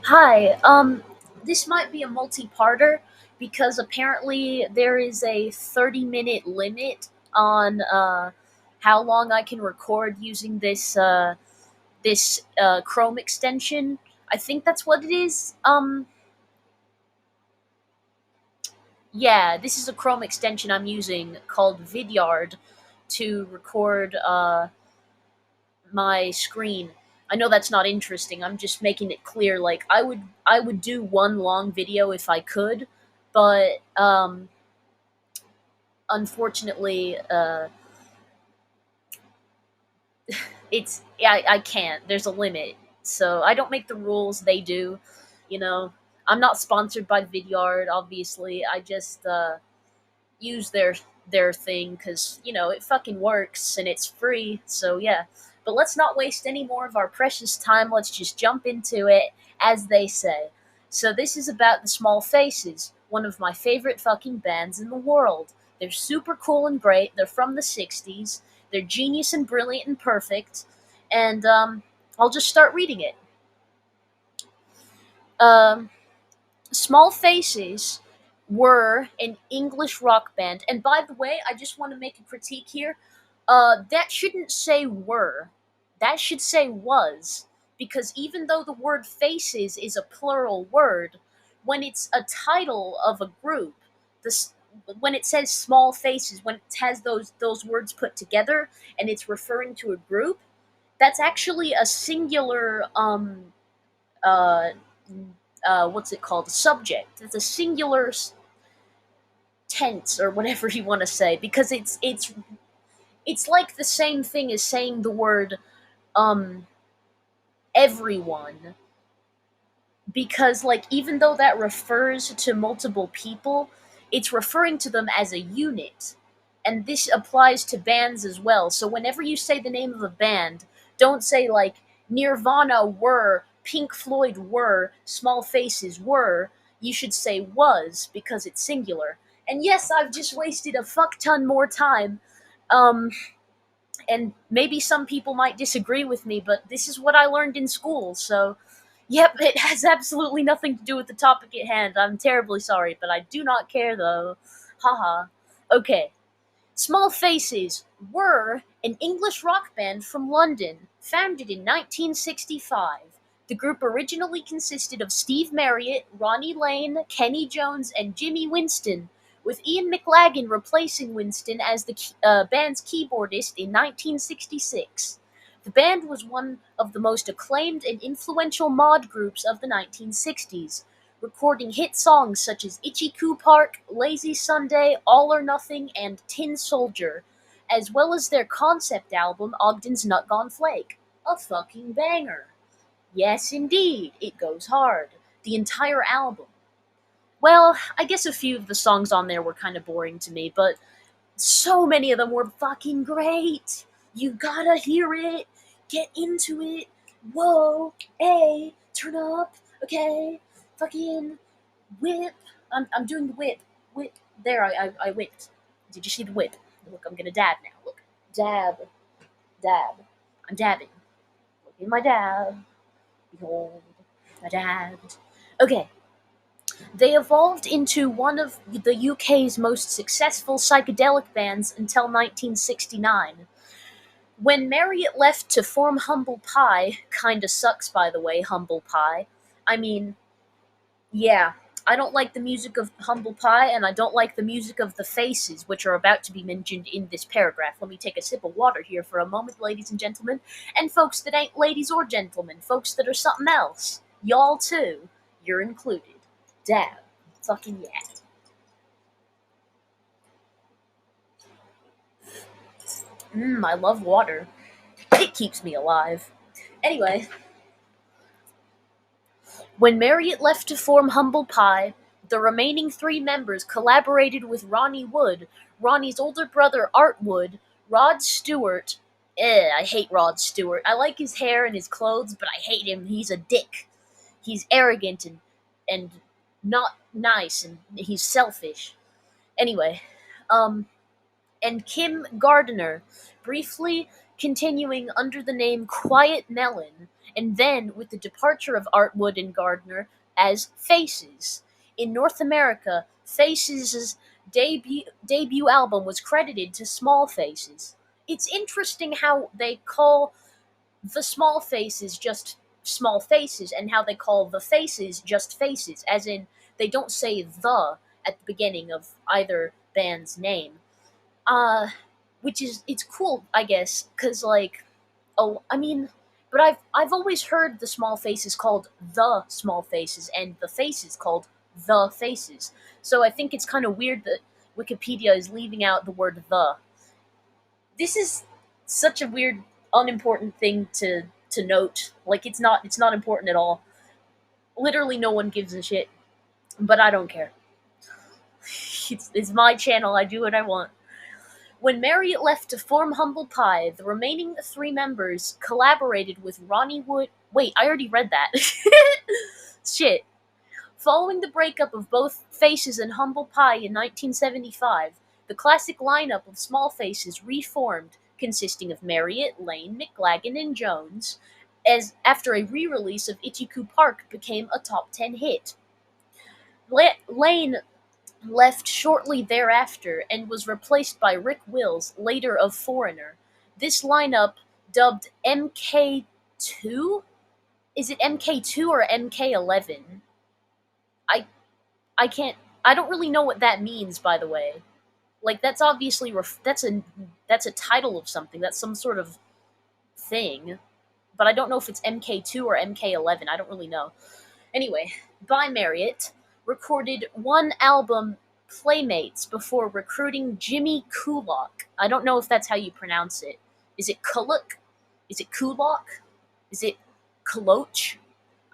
Hi, this might be a multi-parter because apparently there is a 30-minute limit on how long I can record using this Chrome extension. I think that's what it is. Yeah, this is a Chrome extension I'm using called Vidyard to record my screen. I know that's not interesting. I'm just making it clear. Like I would do one long video if I could, but unfortunately, I can't. There's a limit. So I don't make the rules. They do. You know, I'm not sponsored by Vidyard. Obviously, I just use their thing because it fucking works and it's free. So yeah, but let's not waste any more of our precious time. Let's just jump into it, as they say. So this is about the Small Faces, one of my favorite fucking bands in the world. They're super cool and great. They're from the 60s. They're genius and brilliant and perfect. And I'll just start reading it. um Small Faces were an English rock band. And by the way, I just want to make a critique here. That shouldn't say were. That should say was. Because even though the word faces is a plural word, when it's a title of a group, this when it says small faces, when it has those words put together and it's referring to a group, that's actually a singular uh what's it called? Subject. It's a singular tense or whatever you want to say because it's like the same thing as saying the word um everyone, because like even though that refers to multiple people, it's referring to them as a unit. And this applies to bands as well. So whenever you say the name of a band, don't say like Nirvana were, Pink Floyd were, Small Faces were. You should say was because it's singular. And yes, I've just wasted a fuck ton more time. Um, and maybe some people might disagree with me, but this is what I learned in school. So yep, it has absolutely nothing to do with the topic at hand. I'm terribly sorry, but I do not care though. Haha. Okay. Small Faces were an English rock band from London, founded in 1965. The group originally consisted of Steve Marriott, Ronnie Lane, Kenny Jones, and Jimmy Winston, with Ian McLagan replacing Winston as the band's keyboardist in 1966. The band was one of the most acclaimed and influential mod groups of the 1960s, recording hit songs such as Itchy Coo Park, Lazy Sunday, All or Nothing, and Tin Soldier, as well as their concept album Ogden's Nut Gone Flake. A fucking banger. Yes, indeed, it goes hard. The entire album. Well, I guess a few of the songs on there were kind of boring to me, but so many of them were fucking great. You gotta hear it. Get into it. Whoa, hey, turn up, okay? Fucking whip. I'm doing the whip. Whip. There, I whipped. Did you see the whip? Look, I'm gonna dab now. Look. Dab. Dab. I'm dabbing. Look at my dab. Behold, I dabbed. Okay. They evolved into one of the UK's most successful psychedelic bands until 1969. When Marriott left to form Humble Pie, kinda sucks by the way, Humble Pie. I mean, yeah, I don't like the music of Humble Pie, and I don't like the music of the Faces, which are about to be mentioned in this paragraph. Let me take a sip of water here for a moment, ladies and gentlemen, and folks that ain't ladies or gentlemen, folks that are something else. Y'all too. You're included. Damn. Fucking yeah. I love water. It keeps me alive. Anyway, when Marriott left to form Humble Pie, the remaining three members collaborated with Ronnie Wood, Ronnie's older brother Art Wood, Rod Stewart. I hate Rod Stewart. I like his hair and his clothes, but I hate him. He's a dick. He's arrogant and not nice, and he's selfish. Anyway, um, and Kim Gardiner, briefly continuing under the name Quiet Melon, and then with the departure of Artwood and Gardner as Faces. In North America, Faces' debut album was credited to Small Faces. It's interesting how they call the Small Faces just Small Faces, and how they call the Faces just Faces, as in they don't say the at the beginning of either band's name. Uh, which is, it's cool, I guess, because like, oh, I mean, but I've always heard the Small Faces called the Small Faces and the Faces called the Faces. So I think it's kind of weird that Wikipedia is leaving out the word the. This is such a weird, unimportant thing to note. Like, it's not important at all. Literally, no one gives a shit, but I don't care. It's my channel. I do what I want. When Marriott left to form Humble Pie, the remaining three members collaborated with Ronnie Wood. Wait, I already read that. Shit. Following the breakup of both Faces and Humble Pie in 1975, the classic lineup of Small Faces reformed, consisting of Marriott, Lane, McLagan, and Jones, as after a re-release of Ichiku Park became a top 10 hit. Lane left shortly thereafter and was replaced by Rick Wills, later of Foreigner. This lineup, dubbed MK2? Is it MK2 or MK11? I I can't. I don't really know what that means, by the way. Like, that's obviously that's a title of something. That's some sort of thing, but I don't know if it's MK2 or MK11. I don't really know. Anyway, By Marriott recorded one album, Playmates, before recruiting Jimmy Kulak. I don't know if that's how you pronounce it. Is it Kulak? Is it Kulak? Is it Koloch?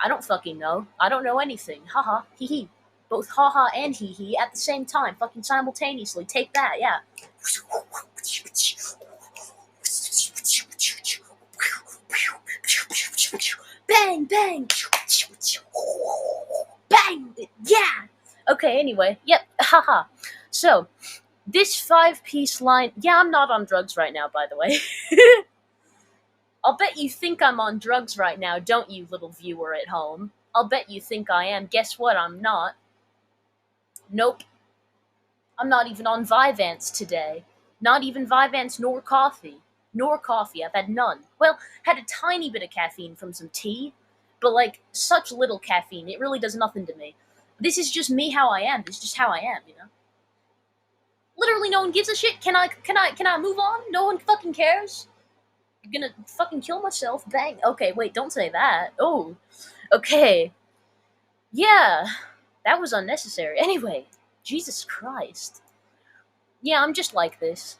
I don't fucking know. I don't know anything. Haha, hee hee. Both haha and hee hee at the same time, fucking simultaneously. Take that, yeah. Bang, bang. Bang! Yeah! Okay, anyway. Yep, haha. So, this 5-piece line. Yeah, I'm not on drugs right now, by the way. I'll bet you think I'm on drugs right now, don't you, little viewer at home? I'll bet you think I am. Guess what? I'm not. Nope. I'm not even on Vyvanse today. Not even Vyvanse nor coffee. Nor coffee. I've had none. Well, had a tiny bit of caffeine from some tea, but like, such little caffeine, it really does nothing to me. This is just me how I am. This is just how I am, you know? Literally no one gives a shit. Can I move on? No one fucking cares? I'm gonna fucking kill myself. Bang. Okay, wait, don't say that. Oh. Okay. Yeah. That was unnecessary. Anyway, Jesus Christ. Yeah, I'm just like this.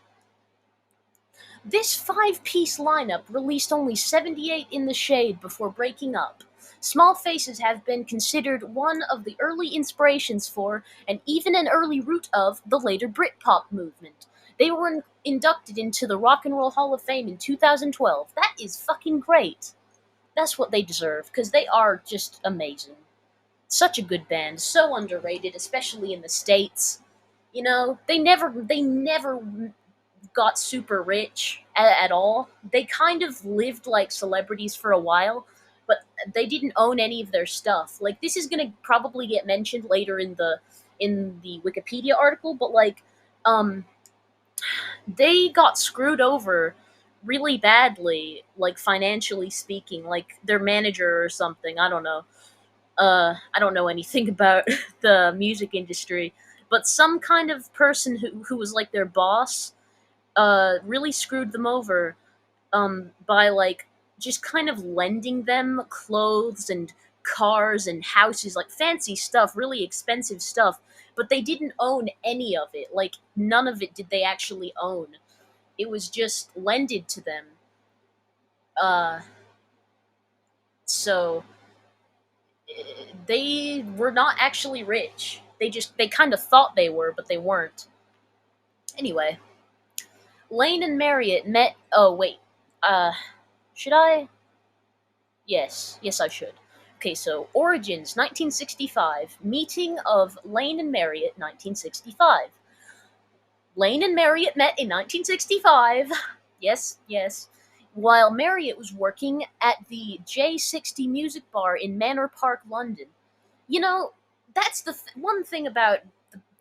This 5-piece lineup released only 78 in the Shade before breaking up. Small Faces have been considered one of the early inspirations for, and even an early root of, the later Britpop movement. They were inducted into the Rock and Roll Hall of Fame in 2012. That is fucking great. That's what they deserve, because they are just amazing. Such a good band, so underrated, especially in the States. You know, they never got super rich at all. They kind of lived like celebrities for a while, but they didn't own any of their stuff. Like, this is gonna probably get mentioned later in the Wikipedia article, but like, they got screwed over really badly, like financially speaking. Like, their manager or something. I don't know. I don't know anything about the music industry, but some kind of person who was like their boss really screwed them over by like just kind of lending them clothes and cars and houses, like fancy stuff, really expensive stuff, but they didn't own any of it. Like, none of it did they actually own. It was just lended to them. Uh, so they were not actually rich. They kind of thought they were, but they weren't. Anyway, Lane and Marriott met. Oh wait, should I? Yes, I should. Okay, so Origins, 1965. Meeting of Lane and Marriott, 1965. Lane and Marriott met in 1965. Yes. while Marriott was working at the J60 Music Bar in Manor Park, London. You know, that's one thing about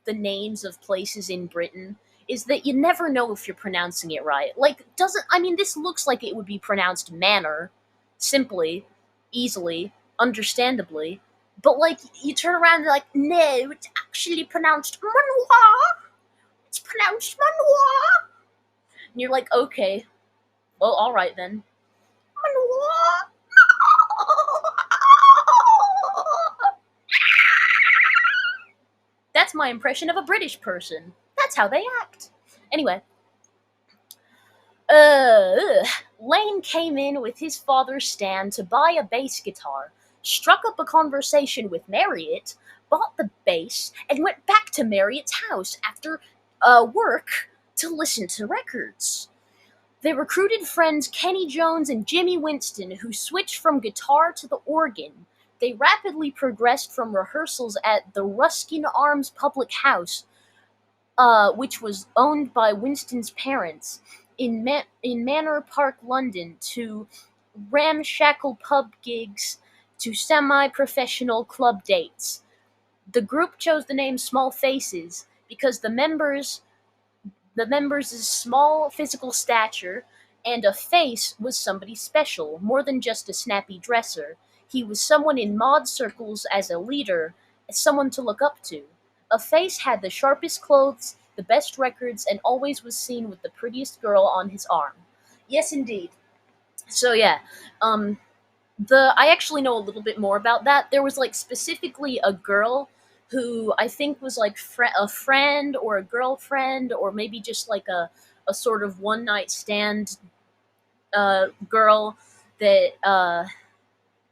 the names of places in Britain is that you never know if you're pronouncing it right. Like, doesn't I mean this looks like it would be pronounced manor, simply, easily, understandably, but like you turn around and like, no, it's actually pronounced manoir. It's pronounced manoir. And you're like, okay, well, all right then. Manoir. That's my impression of a British person. That's how they act. Anyway, Uh, Lane came in with his father's stand to buy a bass guitar, struck up a conversation with Marriott, bought the bass, and went back to Marriott's house after work to listen to records. They recruited friends Kenny Jones and Jimmy Winston, who switched from guitar to the organ. They rapidly progressed from rehearsals at the Ruskin Arms Public House, which was owned by Winston's parents, in Manor Park, London, to ramshackle pub gigs to semi-professional club dates. The group chose the name Small Faces because the members' small physical stature and a face was somebody special, more than just a snappy dresser. He was someone in mod circles as a leader, as someone to look up to. A face had the sharpest clothes, the best records, and always was seen with the prettiest girl on his arm. Yes, indeed. So yeah, um, the I actually know a little bit more about that. There was like specifically a girl who I think was like a friend or a girlfriend or maybe just like a sort of one night stand girl that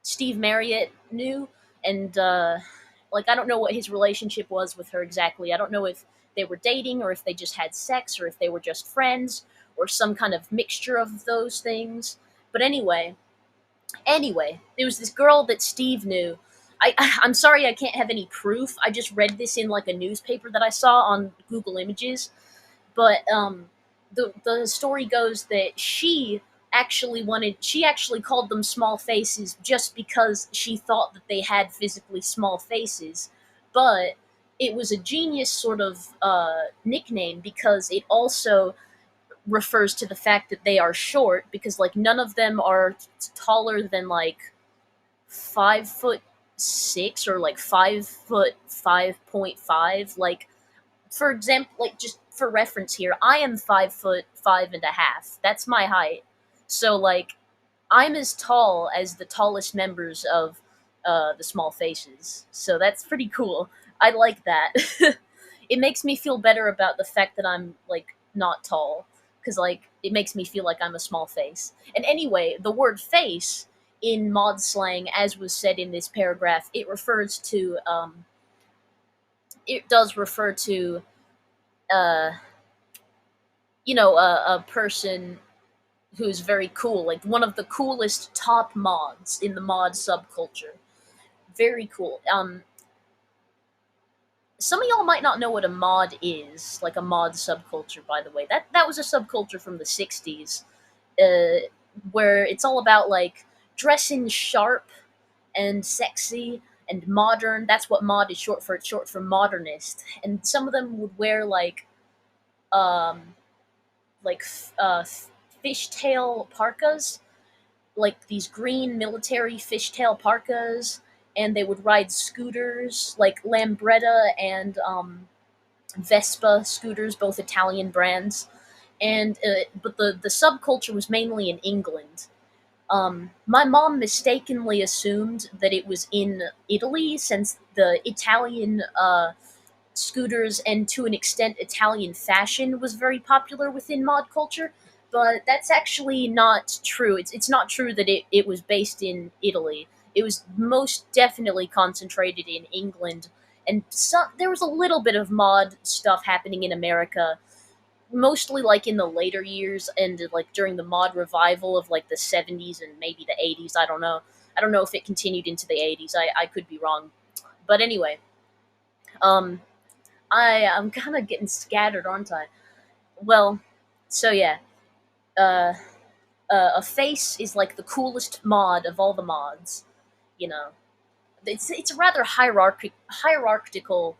Steve Marriott knew, and like I don't know what his relationship was with her exactly. I don't know if they were dating or if they just had sex or if they were just friends or some kind of mixture of those things. But anyway, there was this girl that Steve knew. I'm sorry I can't have any proof. I just read this in like a newspaper that I saw on Google Images. But the story goes that she actually called them small faces just because she thought that they had physically small faces, but it was a genius sort of nickname because it also refers to the fact that they are short because like none of them are taller than like 5'6" or like 5'5.5". Like for example, like just for reference here, I am 5'5.5". That's my height. So like I'm as tall as the tallest members of the Small Faces. So that's pretty cool. I like that. It makes me feel better about the fact that I'm like not tall because like it makes me feel like I'm a small face. And anyway, the word face in mod slang, as was said in this paragraph, it does refer to uh, a person who's very cool, like one of the coolest top mods in the mod subculture. Very cool. Some of y'all might not know what a mod is, like a mod subculture. By the way, that was a subculture from the '60s, uh, where it's all about like dressing sharp and sexy and modern. That's what mod is short for. It's short for modernist. And some of them would wear um, like fishtail parkas, like these green military fishtail parkas, and they would ride scooters like Lambretta and Vespa scooters, both Italian brands. And but the subculture was mainly in England. My mom mistakenly assumed that it was in Italy since the Italian scooters and to an extent Italian fashion was very popular within mod culture, but that's actually not true. It's not true that it was based in Italy. It was most definitely concentrated in England, and there was a little bit of mod stuff happening in America, mostly like in the later years and like during the mod revival of like the 70s and maybe the 80s. I don't know if it continued into the 80s. I could be wrong. But anyway, um I'm kind of getting scattered, aren't I? Well, so yeah. Uh, a face is like the coolest mod of all the mods. You know, it's a rather hierarchical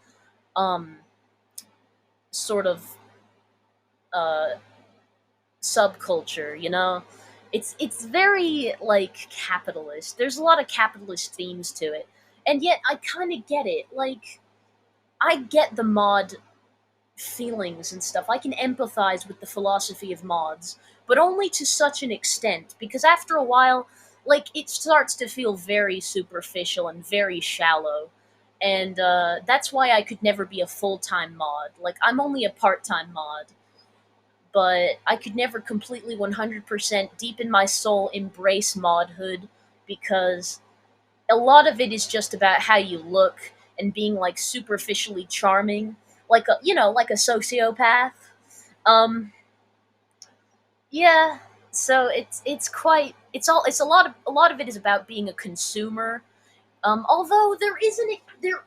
um, sort of uh, subculture. You know, it's very like capitalist. There's a lot of capitalist themes to it, and yet I kind of get it. Like I get the mod feelings and stuff. I can empathize with the philosophy of mods, but only to such an extent because after a while, like it starts to feel very superficial and very shallow. And that's why I could never be a full time mod. Like, I'm only a part time mod, but I could never completely 100% deep in my soul embrace modhood because a lot of it is just about how you look and being like superficially charming, like a like a sociopath. Um, yeah. So it's quite it's a lot of it is about being a consumer. Although there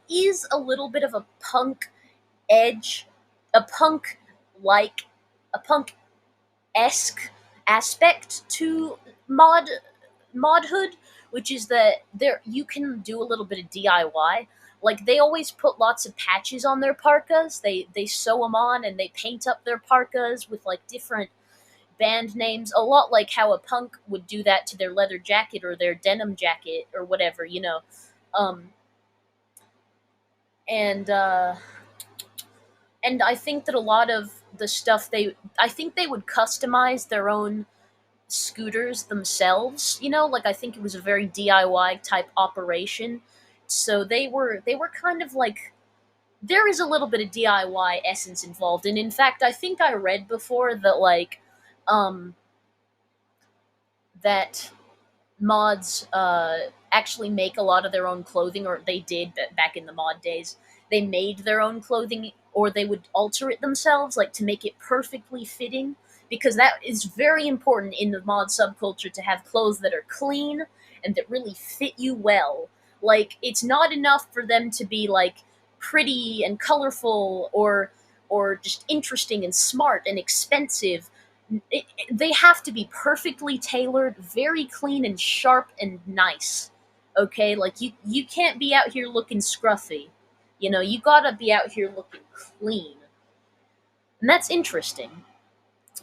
is a little bit of a punk edge, a punk like a punk esque aspect to mod modhood, which is that there you can do a little bit of DIY. Like they always put lots of patches on their parkas. They sew them on and they paint up their parkas with like different band names. A lot like how a punk would do that to their leather jacket or their denim jacket or whatever, you know. Um, and and I think that a lot of the stuff I think they would customize their own scooters themselves, you know, like I think it was a very DIY type operation. So they were kind of like there is a little bit of DIY essence involved. And in fact, I think I read before that like um that mods actually make a lot of their own clothing, or they did back in the mod days. They made their own clothing, or they would alter it themselves, like to make it perfectly fitting, because that is very important in the mod subculture to have clothes that are clean and that really fit you well. Like it's not enough for them to be like pretty and colorful or just interesting and smart and expensive. They have to be perfectly tailored, very clean and sharp and nice. Okay, like you can't be out here looking scruffy. You know, you gotta be out here looking clean, and that's interesting.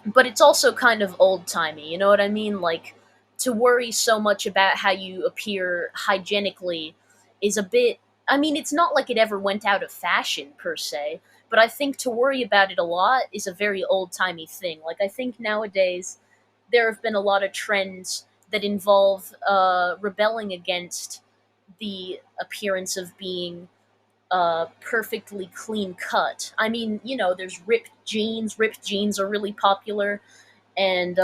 But it's also kind of old timey. You know what I mean? Like to worry so much about how you appear hygienically is a bit. I mean, it's not like it ever went out of fashion per se, but I think to worry about it a lot is a very old timey thing. Like I think nowadays there have been a lot of trends that involve rebelling against the appearance of being perfectly clean cut. I mean, you know, there's ripped jeans. Ripped jeans are really popular, and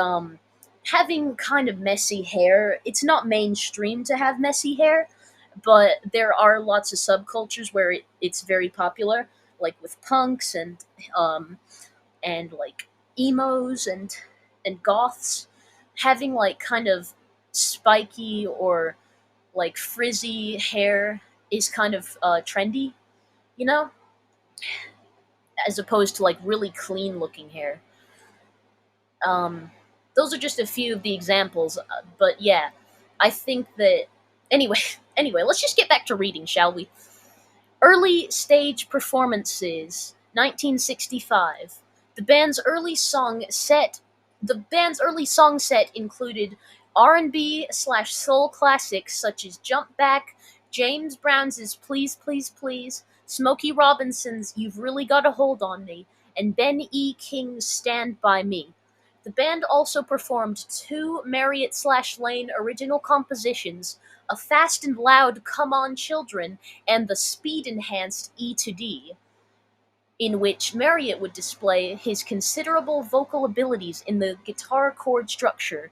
having kind of messy hair. It's not mainstream to have messy hair, but there are lots of subcultures where it's very popular, like with punks um, and like emos and goths. Having like kind of spiky or like frizzy hair is kind of trendy, you know, as opposed to like really clean looking hair. Um, those are just a few of the examples, but yeah, I think that anyway. Anyway, let's just get back to reading, shall we? Early stage performances, 1965. The band's early song set. The band's early song set included R&B slash soul classics such as "Jump Back," James Brown's "Please Please Please," Smokey Robinson's "You've Really Got a Hold on Me," and Ben E. King's "Stand by Me." The band also performed two Marriott/Lane original compositions, "A Fast and Loud Come On Children" and the speed-enhanced E to D, in which Marriott would display his considerable vocal abilities in the guitar chord structure.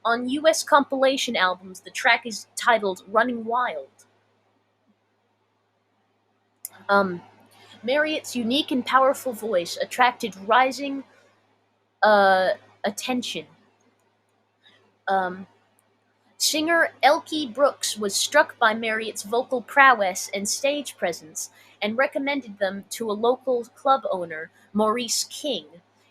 On US compilation albums, the track is titled "Running Wild." Um, Marriott's unique and powerful voice attracted rising uh, attention. Um, Singer Elkie Brooks was struck by Marriott's vocal prowess and stage presence and recommended them to a local club owner, Maurice King.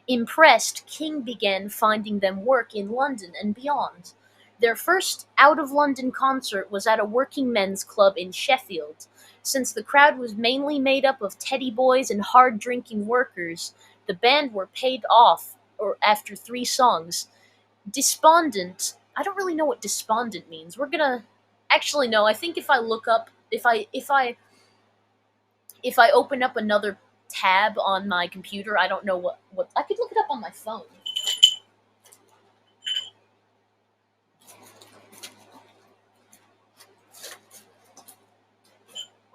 Impressed, King began finding them work in London and beyond. Their first out of London concert was at a working men's club in Sheffield. Since the crowd was mainly made up of teddy boys and hard drinking workers, the band were paid off or after 3 songs. Despondent. I don't really know what despondent means. We're gonna actually no. I think if I look up, if I open up another tab on my computer, I don't know what I could look it up on my phone.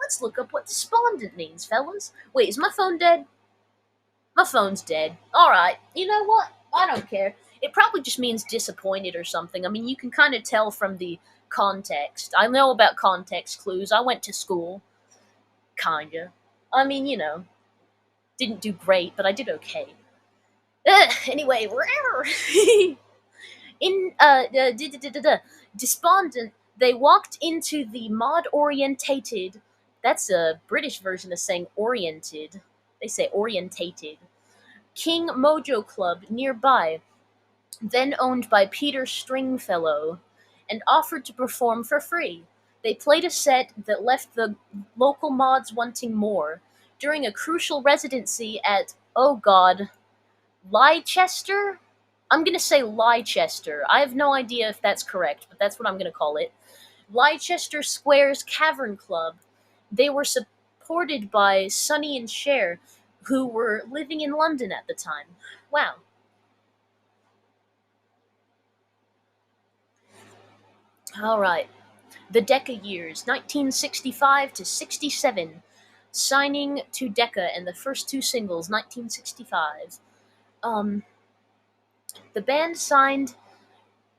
Let's look up what despondent means, fellas. Wait, is my phone dead? My phone's dead. Alright, you know what? I don't care. It probably just means disappointed or something. I mean, you can kind of tell from the context. I know about context clues. I went to school. Kinda. I mean, didn't do great, but I did okay. Anyway, in despondent, they walked into the mod orientated. That's a British version of saying oriented. They say orientated. King Mojo Club nearby, then owned by Peter Stringfellow, and offered to perform for free. They played a set that left the local mods wanting more. During a crucial residency at, oh god, Leicester? I'm gonna say Leicester. I have no idea if that's correct, but that's what I'm gonna call it. Leicester Square's Cavern Club. They were supported by Sonny and Cher, who were living in London at the time. Wow. Alright. The Decca years, 1965 to 67. Signing to Decca and the first 2 singles, 1965. Um, the band signed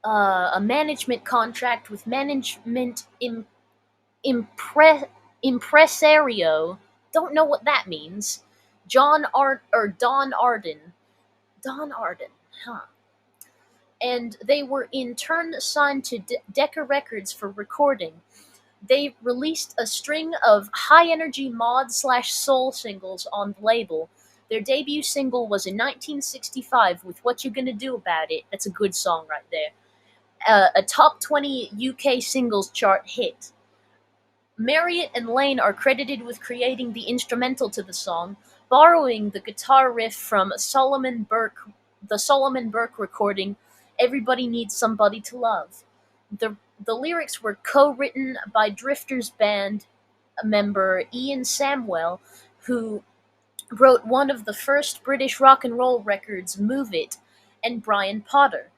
a management contract with Management Impre- Impresario. Don't know what that means. Don Arden. Don Arden, huh? And they were in turn signed to Decca Records for recording. They released a string of high energy mod slash soul singles on the label. Their debut single was in 1965 with What You Gonna Do About It. That's a good song right there. A top 20 UK singles chart hit. Marriott and Lane are credited with creating the instrumental to the song, borrowing the guitar riff from the Solomon Burke recording, Everybody Needs Somebody to Love. The lyrics were co-written by Drifters band member Ian Samwell, who wrote one of the first British rock and roll records, Move It, and Brian Potter.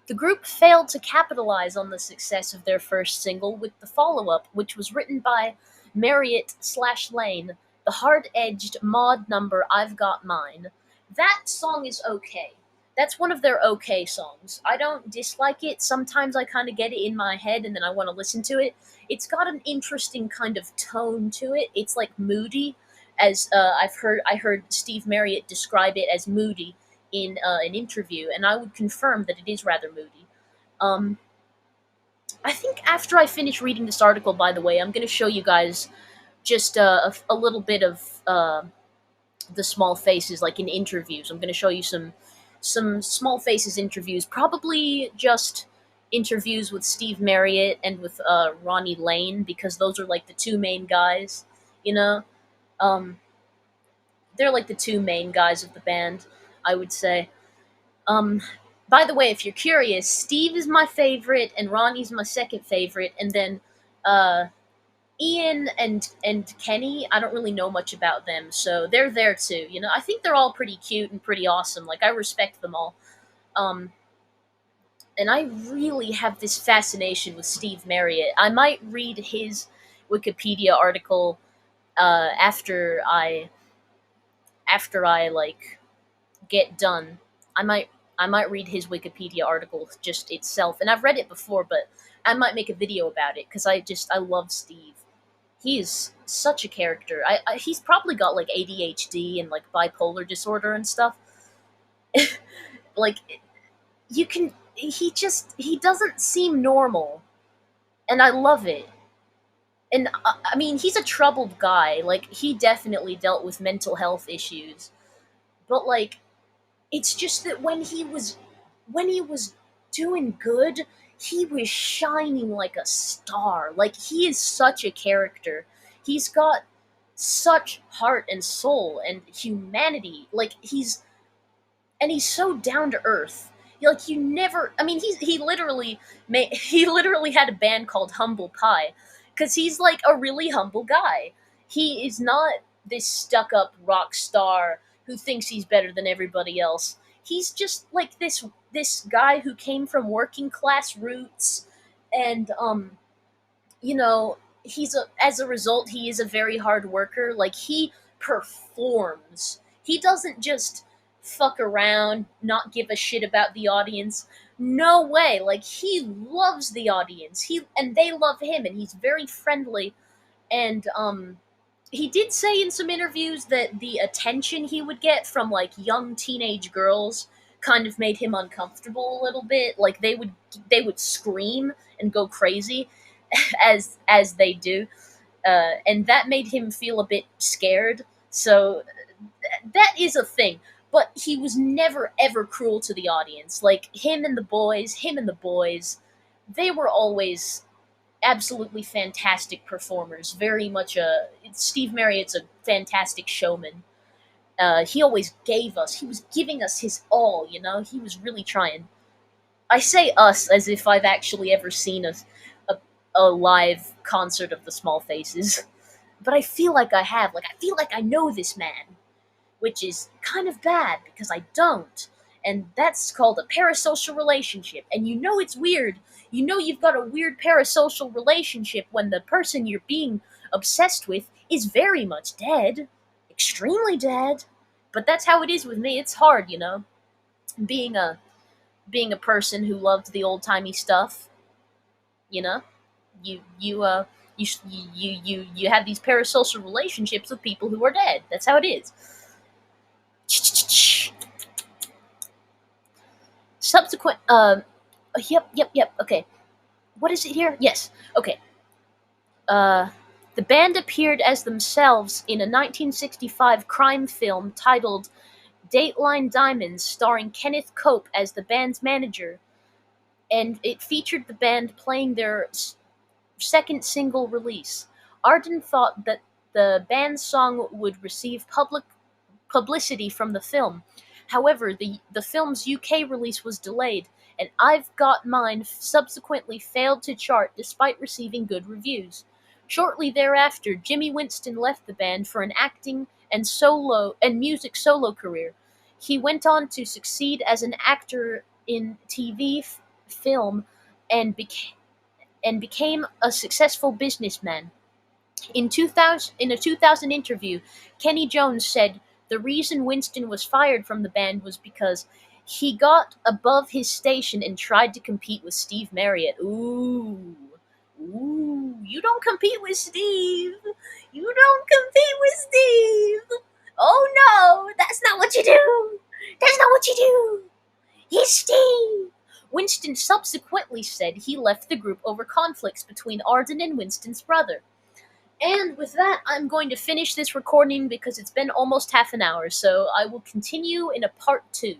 The group failed to capitalize on the success of their first single with the follow-up, which was written by Marriott/Lane, the hard-edged mod number I've Got Mine. That song is okay. That's one of their okay songs. I don't dislike it. Sometimes I kind of get it in my head and then I want to listen to it. It's got an interesting kind of tone to it. It's like moody, as I heard Steve Marriott describe it as moody in an interview, and I would confirm that it is rather moody. Um, I think after I finish reading this article, by the way, I'm going to show you guys just a little bit of the Small Faces, like in interviews. I'm going to show you some Small Faces interviews, probably just interviews with Steve Marriott and with Ronnie Lane, because those are like the two main guys, you know. Um, they're like the two main guys of the band, I would say. Um, by the way, if you're curious, Steve is my favorite, and Ronnie's my second favorite, and then uh, Ian and Kenny, I don't really know much about them, so they're there too. You know, I think they're all pretty cute and pretty awesome. Like I respect them all. Um, and I really have this fascination with Steve Marriott. I might read his Wikipedia article after I like get done. I might I might read his Wikipedia article just itself, and I've read it before, but I might make a video about it because I love Steve. He is such a character. He's probably got like ADHD and like bipolar disorder and stuff. Like you can he doesn't seem normal, and I love it. And I mean, he's a troubled guy. Like he definitely dealt with mental health issues, but like It's just that when he was doing good, he was shining like a star. Like, he is such a character. He's got such heart and soul and humanity. Like, he's so down to earth. Like, you never. I mean, he literally he literally had a band called Humble Pie, because he's like a really humble guy. He is not this stuck up rock star who thinks he's better than everybody else. He's just like this guy who came from working class roots, and you know, as a result, he is a very hard worker. Like, he performs. He doesn't just fuck around, not give a shit about the audience. No way. Like, he loves the audience. And they love him, and he's very friendly. And he did say in some interviews that the attention he would get from like young teenage girls kind of made him uncomfortable a little bit. Like, they would scream and go crazy as they do, and that made him feel a bit scared. So that is a thing. But he was never ever cruel to the audience. Like, him and the boys, they were always absolutely fantastic performers. Very much Steve Marriott's a fantastic showman. He always he was giving us his all. He was really trying. I say us as if I've actually ever seen a, a live concert of the Small Faces, but I feel like I have. Like, I feel like I know this man, which is kind of bad because I don't. And that's called a parasocial relationship. And it's weird. You've got a weird parasocial relationship when the person you're being obsessed with is very much dead. Extremely dead. But that's how it is with me. It's hard, being a person who loved the old timey stuff. You know, you you uh you have these parasocial relationships with people who are dead. That's how it is. Subsequent. Yep. Okay. What is it here? Yes. Okay. Uh, the band appeared as themselves in a 1965 crime film titled Dateline Diamonds, starring Kenneth Cope as the band's manager, and it featured the band playing their second single release. Arden thought that the band's song would receive public publicity from the film. However, the film's UK release was delayed, and I've Got Mine subsequently failed to chart despite receiving good reviews. Shortly thereafter, Jimmy Winston left the band for an acting and music solo career. He went on to succeed as an actor in TV, film, and became a successful businessman. In a 2000 interview, Kenny Jones said the reason Winston was fired from the band was because he got above his station and tried to compete with Steve Marriott. Ooh, you don't compete with Steve. You don't compete with Steve. Oh no, that's not what you do. That's not what you do. He's Steve. Winston subsequently said he left the group over conflicts between Arden and Winston's brother. And with that, I'm going to finish this recording because it's been almost half an hour, so I will continue in a part 2.